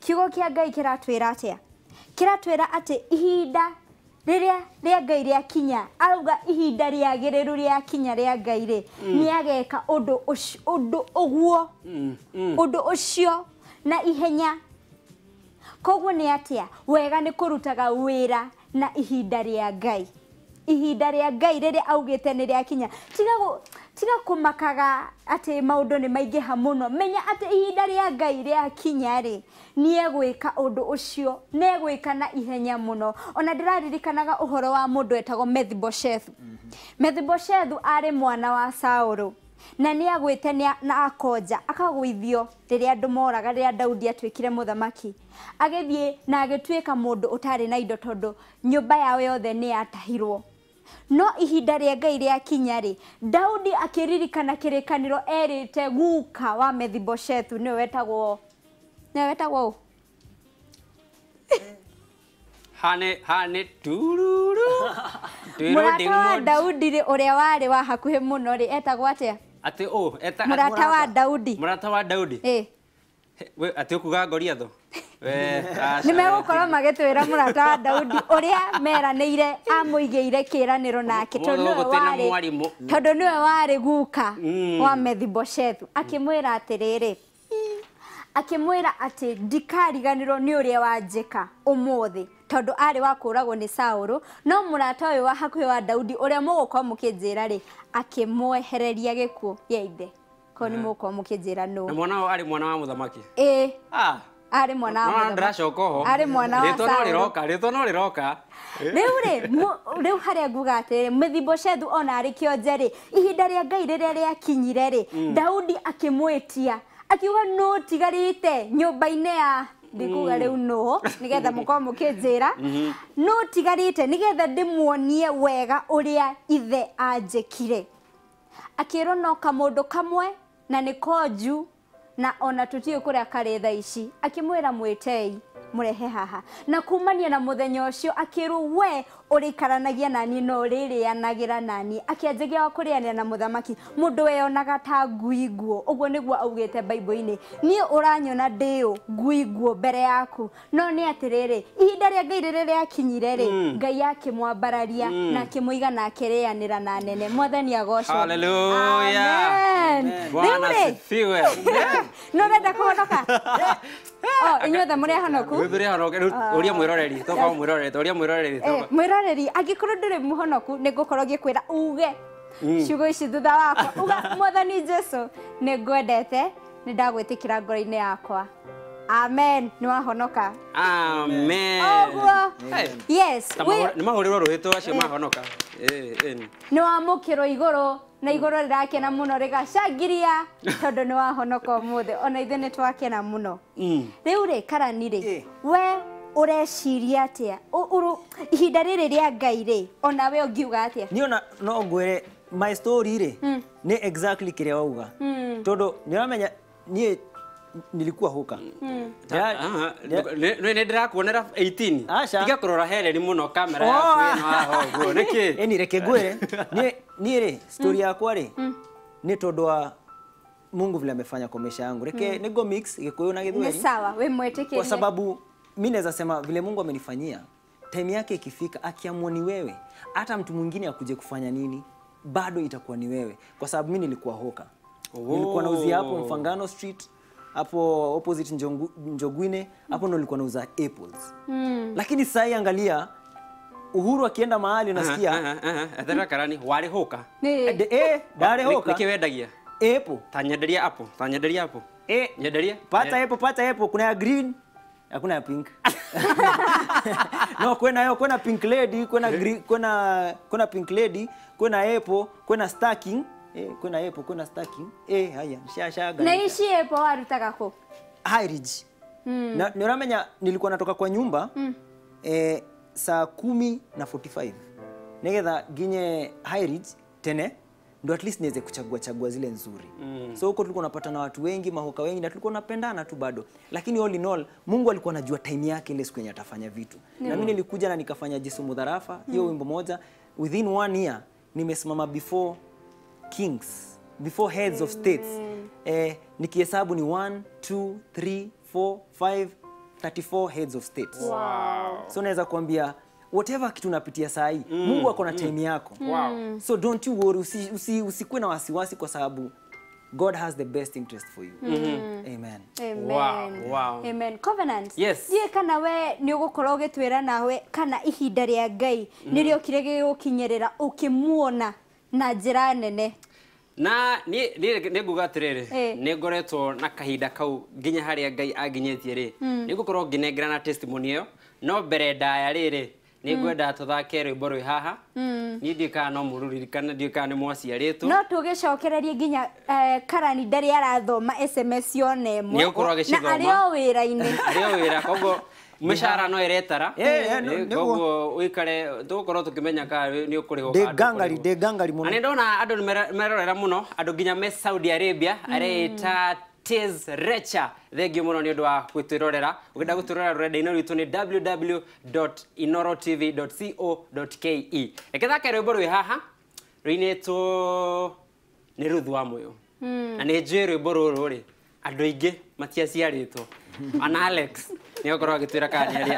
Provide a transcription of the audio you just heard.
kiugo kia Ngai kiratwira atia kiratwira ati ihinda riria Ngai ria kinya auga ihinda riagiriru ria kinya ria Ngai ri ni ageka undu uguo undu ucio na ihenya koguo ni atia wega ni kurutaga wira na ihinda ria Ngai ihinda ria Ngai riria augite ni ria kinya tiga kumakaga ati maundu ni maingiha muno menya ati ihinda ria Ngai ria kinya ri ni egwika undu ucio ni egwika na ihenya muno ona ndiraririkanaga uhoro wa mundu etagwo Mephibosheth Mephibosheth ari mwana wa Saulu na ni agwite na akonja akagwithio riria andu moraga riria Daudi atwikire muthamaki agithie na agitwika mundu utari na indo tondu nyumba yao yothe ni yatahirwo no ihinda ria Ngai ria kinya ri Daudi akiririkana kirikaniro erite guka wa Mephibosheth ni wetagwo hane tururu murata wa Daudi ri uria wari wa hakuhe muno ri etagwo atia ati murata wa Daudi we ati ukuga Goliath we nimegukora magitwira murata wa Daudi uria meraniire amuigeire kiraniro nake tondu niwe wari guka wa Mephibosheth akimwira atiriri akimwira ati ndikariganirwo ni uria wanjika umuthi tondu ari wakuragwo ni Saulu no murata uyu wa hakuhi wa Daudi uria mugukorwo mukinjira ri akimwehereria gikuo ya ithe ko ni mugukorwo mukinjira no na mwana ari mwana wa muthamaki ari mwana wa muthamaki ndracoka ho ari mwana wa Saulu rito no riroka riu haria nguga ati Mephibosheth ona ari kionje ri ihinda ria Ngai riria ria kinyire ri Daudi akimwetia akiuga no tigarite nyumba-ini ya ndikuga riu no nigetha mukorwo mukinjira no tigarite nigetha ndimuonie wega uria ithe anjekire akirwo no kamundu kamwe na ni konju na ona tutie kuria kari tha ici akimwira mwitei murehe haha na kumania na muthenya ucio akirwo we urikaranagia nani no ririanagira nani akianjagia kuriania na muthamaki mundu weyonaga ta nguiguo uguo niguo augite Bible-ini nie uranyona ndio nguiguo mbere yaku no ni atiriri ihinda ria Ngai riria kinyire ri Ngai akimwambararia na akimuiga na akirianira na nene mwathani agocwo haleluya bwana sifiwe no renda kuhonoka inyuothe muri honoku wibire honoke uria mwiroreri toka mwiroreri uria mwiroreri angikorwo nduri muhonoku nigukorwo gikwira uge ciugo ici thutha wakwa uga mwathani Jesu ningwendete ni ndagwitikira ngoro-ini yakwa amen ni wahonoka amen yes ni mahurirwo ruhito acio mahonoka ni wamukirwo iguru na iguru rirakena muno rigacangiria tondu ni wahonoka umuthi ona ithe ni twakena muno riu ri Karani ri we ureciria atia ihinda riri ria Ngai ri ona we ungiuga atia ni ona no ngwire my story ri ni exactly kiria wauga tondu ni ramenya ni nilikuwa huka ni ndirakuonera 18 tiga kurora Helen muno kamera yaku ino haho guo niki ni reke ngwire ni ri story yakwa ri ni tondu wa Mungu vile amefanya kwa maisha yangu reke nigo mix Gikuyu na Githweri ni sawa we mwetikirie kwa sababu mimi naweza sema vile Mungu amenifanyia time yake ikifika akiamua ni wewe hata mtu mwingine akuje kufanya nini bado itakuwa ni wewe kwa sababu mimi nilikuwa hoka nilikuwa nauzia hapo Mfangano Street hapo opposite Njogwine hapo ndo nilikuwa nauza apples lakini sasa angalia Uhuru akienda mahali unasikia atera Karani wari hoka dare hoka nikiwendagia apple tanyenderia hapo nyenderia pata apple kuna ya green hakuna ya pink no kuna pink lady kuna pink lady kuna apple kuna stacking kuna apple kuna stacking haya shashaga na ishi apple warutaka ko High Ridge na niramenya nilikuwa natoka kwa nyumba saa 10:45 nigetha ginye High Ridge tene ndo at least niweze kuchagua zile nzuri so huko tulikuwa tunapata na watu wengi mahoka wengi na tulikuwa tunapendana tu bado lakini all in all Mungu alikuwa anajua time yake ile siku yenye atafanya vitu na mimi nilikuja na nikafanya Jesu Mudharafa hiyo wimbo moja within 1 year nimesimama before kings before heads of states nikihesabu ni 1 2 3 4 5 34 heads of states. Wow. So naweza kuambia whatever kitu unapitia saa hii, Mungu ako na time yako. Wow. So don't you worry, usikuwe na wasiwasi kwa sababu God has the best interest for you. Amen. Amen. Wow. Amen. Covenant. Yes. Ye kana we ni ugukorwo gitwira nawe kana ihinda ria Ngai nirio kirege gukinyerera ukimuona na njira nene. Na ni nguga atiriri ni ngoretwo na kahinda kau nginya haria Ngai anginyetie ri ni gukorwo nginengera na testimony iyo no mbere ndaya riri ni ngwenda tuthake rwimbo rwi haha ni ndika no mururirikana ndika ni mwaciaritwo no tugicokererie nginya Karani ndari arathoma SMS yone ni ukorwo gicithoma na ario wira koguo mishara no iretara koguo wikare tukorwo tukimenya ka ni ukuriho de gangari muno ani ndona andu merorera muno andu nginya me Saudi Arabia areta Tiz Recha thengio muno ni undu wa gwitwirorera ugenda gwitwirorera rurenda-ini rwitu ni www.inorotv.co.ke ekethake rwimbo rwi haha rwinitwo ni Ruthu wa Muyo na ni njui rwimbo ruru ri andu aingi matiaciaritwo ana Alex ni ukorwo agitwira kana ni